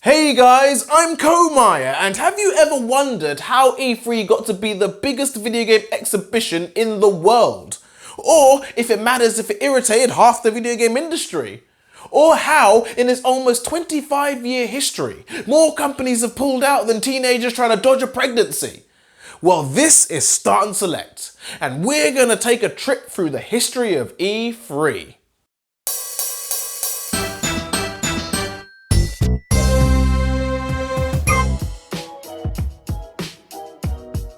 Hey guys, I'm Comire, and have you ever wondered how E3 got to be the biggest video game exhibition in the world? Or if it matters if it irritated half the video game industry? Or how, in its almost 25-year history, more companies have pulled out than teenagers trying to dodge a pregnancy? Well, this is Start and Select, and we're gonna take a trip through the history of E3.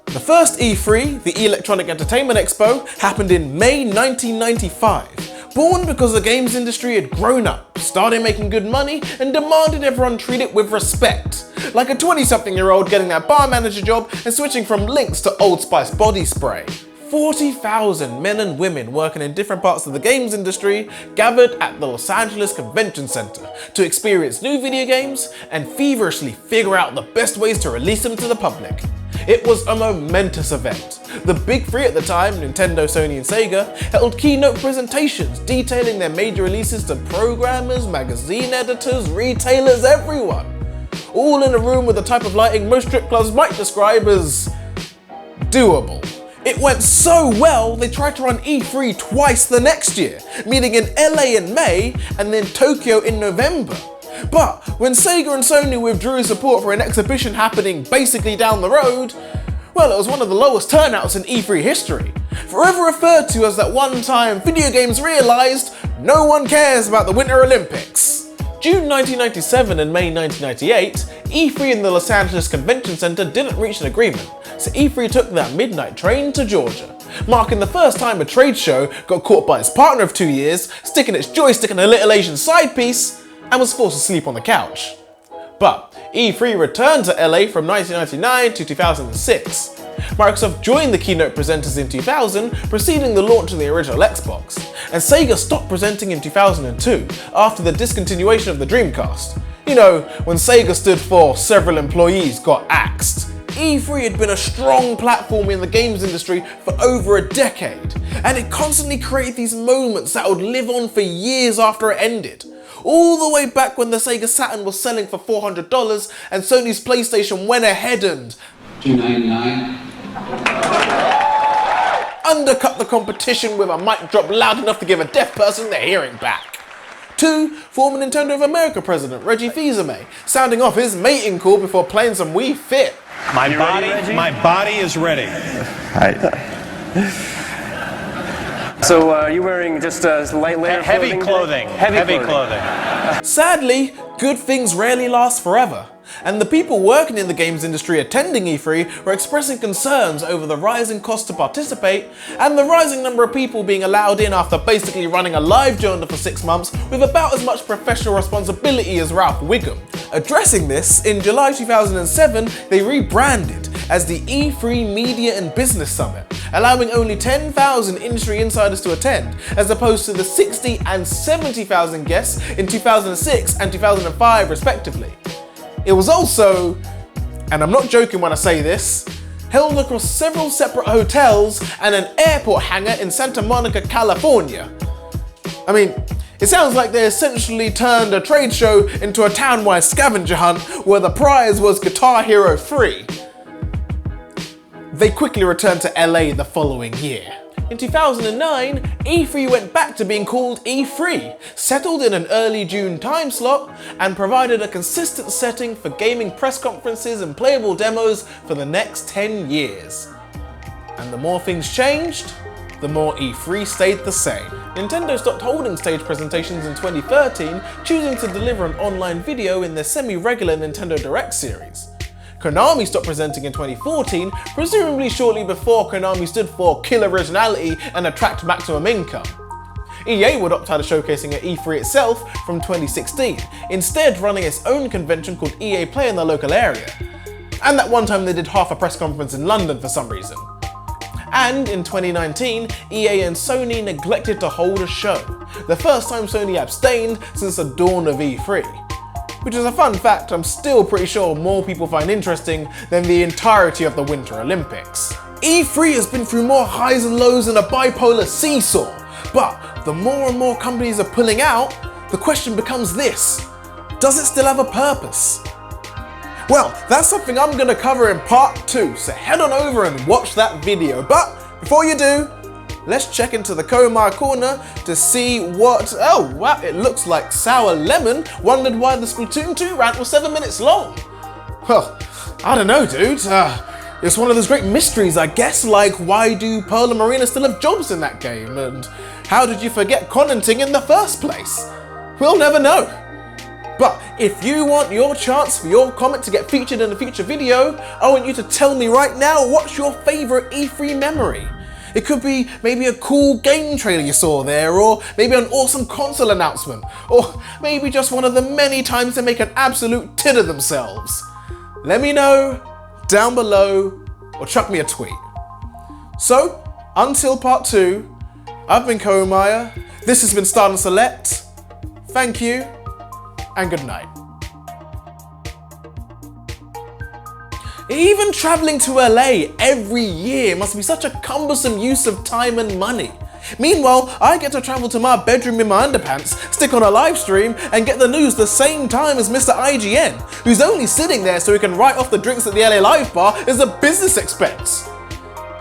The first E3, the Electronic Entertainment Expo, happened in May 1995, born because the games industry had grown up, started making good money, and demanded everyone treat it with respect. Like a 20-something-year-old getting that bar manager job and switching from Lynx to Old Spice body spray. 40,000 men and women working in different parts of the games industry gathered at the Los Angeles Convention Center to experience new video games and feverishly figure out the best ways to release them to the public. It was a momentous event. The big three at the time, Nintendo, Sony and Sega, held keynote presentations detailing their major releases to programmers, magazine editors, retailers, everyone. All in a room with the type of lighting most strip clubs might describe as doable. It went so well, they tried to run E3 twice the next year, meeting in LA in May and then Tokyo in November. But when Sega and Sony withdrew support for an exhibition happening basically down the road, well, it was one of the lowest turnouts in E3 history. Forever referred to as that one time video games realised no one cares about the Winter Olympics. June 1997 and May 1998, E3 and the Los Angeles Convention Center didn't reach an agreement, so E3 took that midnight train to Georgia, marking the first time a trade show got caught by its partner of 2 years, sticking its joystick in a little Asian side piece, and was forced to sleep on the couch. But E3 returned to LA from 1999 to 2006. Microsoft joined the keynote presenters in 2000, preceding the launch of the original Xbox, and Sega stopped presenting in 2002 after the discontinuation of the Dreamcast. You know, when Sega stood for several employees got axed. E3 had been a strong platform in the games industry for over a decade, and it constantly created these moments that would live on for years after it ended. All the way back when the Sega Saturn was selling for $400 and Sony's PlayStation went ahead and $299. undercut the competition with a mic drop loud enough to give a deaf person their hearing back. To former Nintendo of America president Reggie Fils-Aimé sounding off his mating call before playing some Wii Fit. My body is ready. So are you wearing just light layer Heavy clothing. Heavy clothing. Sadly, good things rarely last forever, and the people working in the games industry attending E3 were expressing concerns over the rising cost to participate and the rising number of people being allowed in after basically running a live journal for 6 months with about as much professional responsibility as Ralph Wiggum. Addressing this, in July 2007, they rebranded as the E3 Media and Business Summit, allowing only 10,000 industry insiders to attend, as opposed to the 60 and 70,000 guests in 2006 and 2005 respectively. It was also, and I'm not joking when I say this, held across several separate hotels and an airport hangar in Santa Monica, California. I mean, it sounds like they essentially turned a trade show into a town-wide scavenger hunt where the prize was Guitar Hero 3. They quickly returned to LA the following year. In 2009, E3 went back to being called E3, settled in an early June time slot, and provided a consistent setting for gaming press conferences and playable demos for the next 10 years. And the more things changed, the more E3 stayed the same. Nintendo stopped holding stage presentations in 2013, choosing to deliver an online video in their semi-regular Nintendo Direct series. Konami stopped presenting in 2014, presumably shortly before Konami stood for kill originality and attract maximum income. EA would opt out of showcasing at E3 itself from 2016, instead running its own convention called EA Play in their local area. And that one time they did half a press conference in London for some reason. And in 2019, EA and Sony neglected to hold a show, the first time Sony abstained since the dawn of E3. Which is a fun fact I'm still pretty sure more people find interesting than the entirety of the Winter Olympics. E3 has been through more highs and lows than a bipolar seesaw, but the more and more companies are pulling out, the question becomes this: does it still have a purpose? Well, that's something I'm gonna cover in part 2, so head on over and watch that video. But before you do, let's check into the Comire corner to see what, oh wow, it looks like Sour Lemon wondered why the Splatoon 2 rant was 7 minutes long. Well, I don't know, dude. It's one of those great mysteries, I guess, like why do Pearl and Marina still have jobs in that game? And how did you forget commenting in the first place? We'll never know. But if you want your chance for your comment to get featured in a future video, I want you to tell me right now what's your favourite E3 memory. It could be maybe a cool game trailer you saw there, or maybe an awesome console announcement, or maybe just one of the many times they make an absolute tit of themselves. Let me know down below, or chuck me a tweet. So, until part 2, I've been Comire, this has been Start and Select, thank you, and good night. Even travelling to LA every year must be such a cumbersome use of time and money. Meanwhile, I get to travel to my bedroom in my underpants, stick on a live stream, and get the news the same time as Mr. IGN, who's only sitting there so he can write off the drinks at the LA Live bar as a business expense.